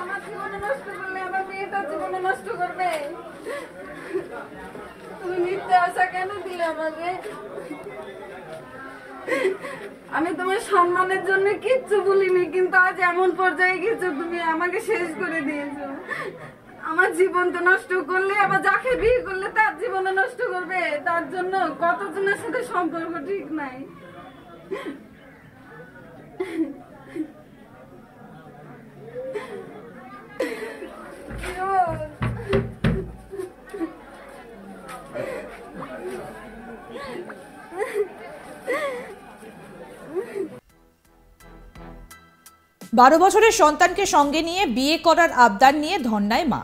আমার জীবনে নষ্ট করলে আমার মেয়েটার জীবনে নষ্ট করবে। তুমি মিথ্যে আশা কেন দিলে আমাকে? আমি তোমার সম্মানের জন্য কিচ্ছু বলিনি, কিন্তু আজ এমন পর্যায়ে গেছো তুমি, আমাকে শেষ করে দিয়েছো। আমার জীবন তো নষ্ট করলে, আবার যাকে বিয়ে করলে তার জীবনে নষ্ট করবে। তার জন্য কতজনের সাথে সম্পর্ক ঠিক নাই। বারো বছরের সন্তানকে সঙ্গে নিয়ে বিয়ে করার আবদার নিয়ে ধর্নায় মা।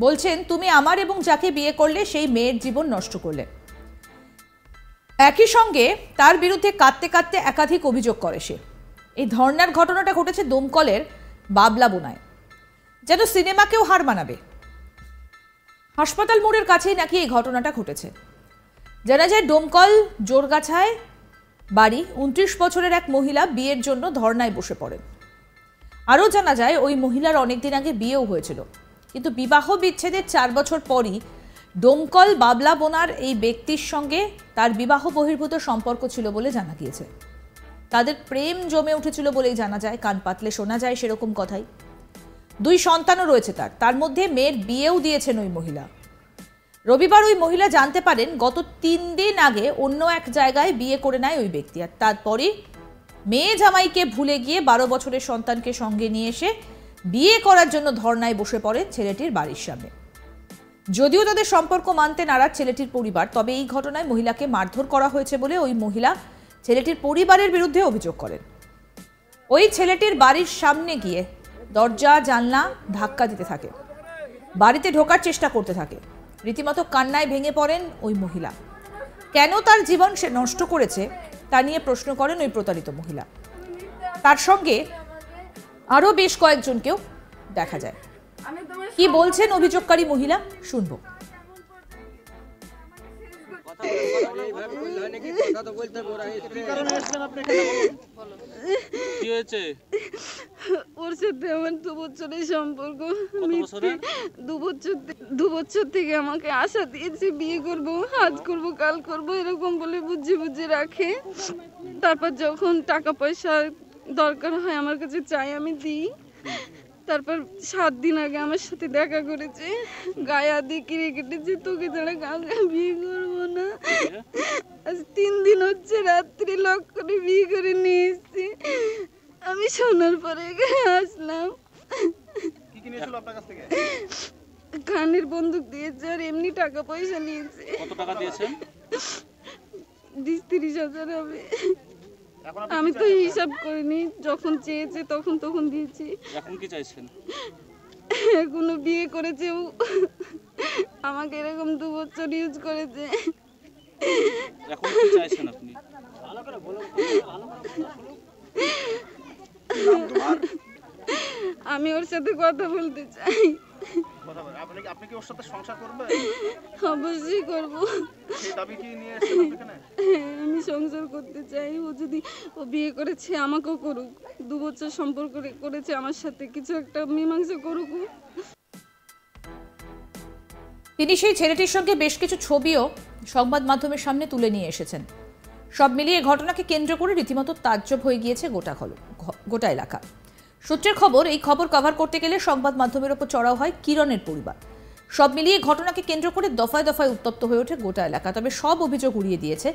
বলছেন, তুমি আমার এবং যাকে বিয়ে করলে সেই মেয়ের জীবন নষ্ট করলে। একই সঙ্গে তার বিরুদ্ধে কাঁদতে কাঁদতে একাধিক অভিযোগ করে সে। এই ধর্নার ঘটনাটা ঘটেছে দমকলের বাবলা বোনায়। যেন সিনেমাকেও হার মানাবে। হাসপাতাল মোড়ের কাছেই নাকি এই ঘটনাটা ঘটেছে। জানা যায় ডোমকল জোরগাছায় বাড়ি 29 বছরের এক মহিলা বিয়ের জন্য ধর্নায় বসে পড়েন। আরও জানা যায় ওই মহিলার অনেকদিন আগে বিয়েও হয়েছিল, কিন্তু বিবাহ বিচ্ছেদের 4 বছর পরই ডোমকল বাবলা বোনার এই ব্যক্তির সঙ্গে তার বিবাহ বহির্ভূত সম্পর্ক ছিল বলে জানা গিয়েছে। তাদের প্রেম জমে উঠেছিল বলেই জানা যায়, কান পাতলে শোনা যায় সেরকম কথাই। 2 সন্তানও রয়েছে তার মধ্যে মেয়ের বিয়েও দিয়েছেন ওই মহিলা। রবিবার ওই মহিলা জানতে পারেন গত 3 দিন আগে অন্য এক জায়গায় বিয়ে করে নেয় ওই ব্যক্তি, আর তারপরই মেয়ে জামাইকে ভুলে গিয়ে 12 বছরের সন্তানকে সঙ্গে নিয়ে এসে বিয়ে করার জন্য ধর্নায় বসে পড়ে ছেলেটির বাড়ির সামনে। যদিও তাদের সম্পর্ক মানতে নারাজ ছেলেটির পরিবার, তবে এই ঘটনায় মহিলাকে মারধর করা হয়েছে বলে ওই মহিলা ছেলেটির পরিবারের বিরুদ্ধে অভিযোগ করেন। ওই ছেলেটির বাড়ির সামনে গিয়ে দরজা জানলা ধাক্কা দিতে থাকে, বাড়িতে ঢোকার চেষ্টা করতে থাকে। রীতিমতো কান্নায় ভেঙে পড়েন ওই মহিলা। কেন তার জীবন সে নষ্ট করেছে তা নিয়ে প্রশ্ন করেন ওই প্রতারিত মহিলা। তার সঙ্গে আরও বেশ কয়েকজনকেও দেখা যায়। কি বলছেন অভিযোগকারী মহিলা শুনবো। ওর সাথে আমার 2 বছরের সম্পর্ক। 2 বছর থেকে আমাকে আশা দিয়েছে বিয়ে করব, আজ করব, কাল করব, এরকম বলে বুঝিয়ে রাখে। তারপর যখন টাকা পয়সা দরকার হয় আমার কাছে চাই, আমি দিই। তারপর 7 দিন আগে আমার সাথে দেখা করেছে, গায়ে আদি কিনে কেটেছে, তোকে ছাড়া কাউকে বিয়ে করবো না। আজ 3 দিন হচ্ছে রাত্রি লক করে বিয়ে করে নিয়ে এসেছি। আমি শোনার পরে এখানে আসলাম। কি কি নিয়েছিল আপনার কাছ থেকে? কানের বন্দুক দিয়েছে আর এমনি টাকা পয়সা নিয়েছে। কত টাকা দিয়েছেন? 20-30 হাজার হবে। আমি তো হিসাব করিনি, যখন চেয়েছে তখন দিয়েছি। এখন কি চাইছেন? এখনো বিয়ে করেছে ও, আমাকে এরকম 2 বছর ইউজ করেছে। এখন কি চাইছেন আপনি? আমি ওর সাথে কথা বলতে চাই। আপনি কি ওর সাথে সংসার করবেন? অবশ্যই করব। সেই দাবি কি নিয়ে এসেছেন আপনি এখানে? আমি সংসার করতে চাই। ও বিয়ে করেছে আমাকেও করুক, 2 বছর সম্পর্ক করেছে আমার সাথে, কিছু একটা মীমাংসা করুক। তিনি সেই ছেলেটির সঙ্গে বেশ কিছু ছবিও সংবাদ মাধ্যমের সামনে তুলে নিয়ে এসেছেন। সব মিলিয়ে ঘটনাকে কেন্দ্র করে রীতিমতো তাজ্জব হয়ে গিয়েছে গোটা এলাকা। সূত্রের খবর, এই খবর কভার করতে গেলে সংবাদ মাধ্যমের ওপর চড়াও হয় কিরণের পরিবার। সব মিলিয়ে ঘটনাকে কেন্দ্র করে দফায় দফায় উত্তপ্ত হয়ে ওঠে গোটা এলাকা। তবে সব অভিযোগ উড়িয়ে দিয়েছে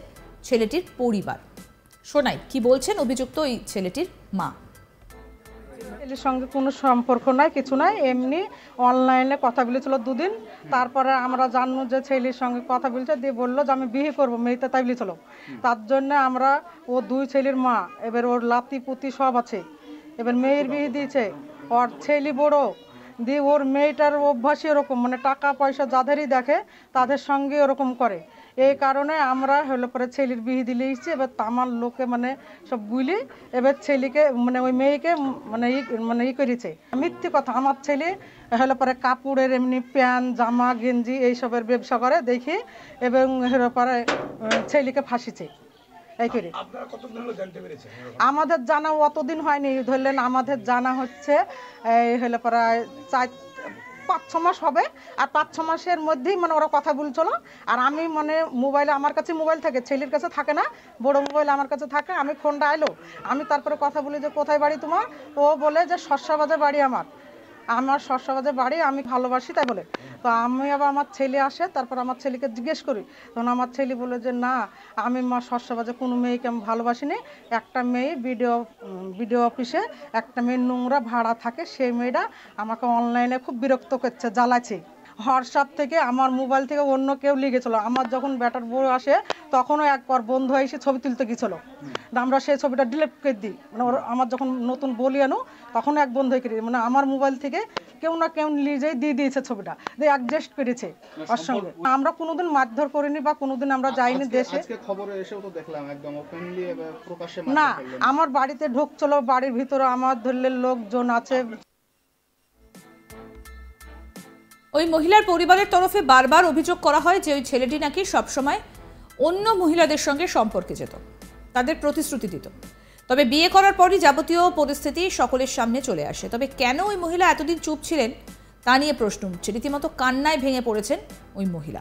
ছেলেটির পরিবার। শোনাই কি বলছেন অভিযুক্ত ওই ছেলেটির মা। ছেলের সঙ্গে কোনো সম্পর্ক নাই, কিছু নাই, এমনি অনলাইনে কথা বলেছিল 2 দিন। তারপরে আমরা জানবো যে ছেলের সঙ্গে কথা বলছে, দিয়ে বললো যে আমি বিয়ে করবো, মেয়েতে তাই বলেছিল। তার জন্য আমরা ও 2 ছেলের মা, এবার ওর লাতি পুতি সব আছে, এবার মেয়ের বিয়ে দিয়েছে। ওর ছেলে বড়, দিয়ে ওর মেয়েটার অভ্যাসই এরকম, মানে টাকা পয়সা যাদেরই দেখে তাদের সঙ্গে ওরকম করে। এই কারণে আমরা হলো পরে ছেলের বিয়ে দিলে এসেছি। এবার তামার লোকে মানে সব বুঝলি, এবার ছেলেকে মানে ওই মেয়েকে মানে ই করেছে। মিথ্যে কথা, আমার ছেলে হলো পরে কাপড়ের এমনি প্যান্ট জামা গেঞ্জি এইসবের ব্যবসা করে দেখি, এবং হলো পরে ছেলেকে ফাঁসিছে। এই করে আমাদের জানা অতদিন হয়নি, ধরলেন আমাদের জানা হচ্ছে এই হলে প্রায় 5-6 মাস হবে। আর 5-6 মাসের মধ্যেই মানে ওরা কথা বলছিল। আর আমি মানে মোবাইলে, আমার কাছে মোবাইল থাকে, ছেলের কাছে থাকে না, বড় মোবাইল আমার কাছে থাকে। আমি ফোনটা আইলো, আমি তারপরে কথা বলি যে কোথায় বাড়ি তোমার? ও বলে যে শস্যবাজার বাড়ি আমার শস্যবাজার বাড়ি, আমি ভালোবাসি তাই বলে। তো আমি আবার আমার ছেলে আসে, তারপর আমার ছেলেকে জিজ্ঞেস করি, তখন আমার ছেলে বলে যে না, আমি মা শস্যবাজার কোনো মেয়েকে আমি ভালোবাসিনি। একটা মেয়ে বিডিও অফিসে একটা মেয়ে নোংরা ভাড়া থাকে, সেই মেয়েটা আমাকে অনলাইনে খুব বিরক্ত করছে, জ্বালাচ্ছে। হোয়াটসঅ্যাপ থেকে আমার মোবাইল থেকে অন্য কেউ লিখেছিল। আমার যখন ব্যাটার বউ আসে তখনও একবার বন্ধু এসে ছবি তুলতে গেছিলো, আমরা সেই ছবিটা ডিলিট করে দিই। মানে আমার যখন নতুন বলি আনো তখনও এক বন্ধু করে দিই, মানে আমার মোবাইল থেকে কেউ না কেউ নিজেই দিয়ে দিয়েছে ছবিটা, দিয়ে অ্যাডজাস্ট করেছে ওর সঙ্গে। আমরা কোনোদিন মারধর করিনি বা কোনোদিন আমরা যাইনি দেশে। আজকে খবরে এসেও তো দেখলাম একদম ওপেনলি প্রকাশ্যে না, আমার বাড়িতে ঢুকছিল, বাড়ির ভিতরে আমার ধরলে লোকজন আছে। ওই মহিলার পরিবারের তরফে বারবার অভিযোগ করা হয় যে ওই ছেলেটি নাকি সবসময় অন্য মহিলাদের সঙ্গে সম্পর্কে যেত, তাদের প্রতিশ্রুতি দিত। তবে বিয়ে করার পরই যাবতীয় পরিস্থিতি সকলের সামনে চলে আসে। তবে কেন ওই মহিলা এতদিন চুপ ছিলেন তা নিয়ে প্রশ্ন উঠছে। রীতিমতো কান্নায় ভেঙে পড়েছেন ওই মহিলা।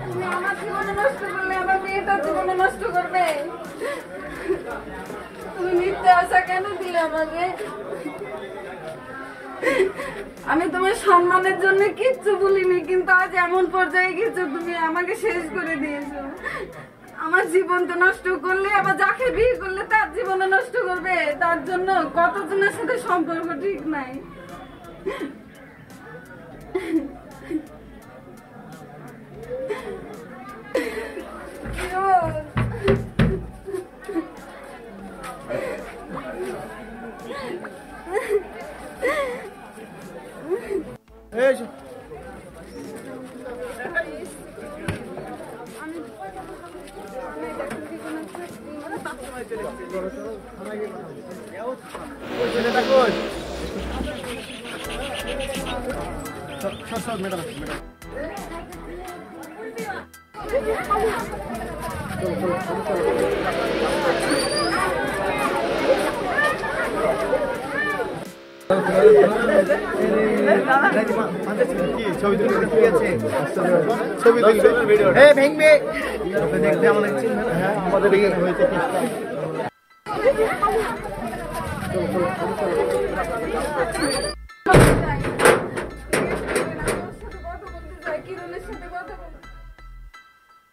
তুমি আমার জীবন নষ্ট করলে, আমার মেয়েটার জীবন নষ্ট করবে। তুমি মিথ্যে আশা কেন দিলে আমাকে? আমি তোমার সম্মানের জন্য কিচ্ছু বলিনি, কিন্তু আজ এমন পর্যায়ে গেছো, তুমি আমাকে শেষ করে দিয়েছো। আমার জীবন তো নষ্ট করলে, আবার যাকে বিয়ে করলে তার জীবনও নষ্ট করবে। তার জন্য কতজনের সাথে সম্পর্ক ঠিক নাই।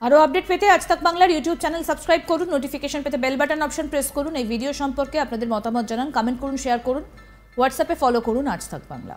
আরও আপডেট পেতে আজ তাক বাংলার ইউটিউব চ্যানেল সাবস্ক্রাইব করুন, নোটিফিকেশন পেতে বেল বাটন অপশন প্রেস করুন। এই ভিডিও সম্পর্কে আপনাদের মতামত জানান, কমেন্ট করুন, শেয়ার করুন, হোয়াটসঅ্যাপে ফলো করুন আজ তাক বাংলা।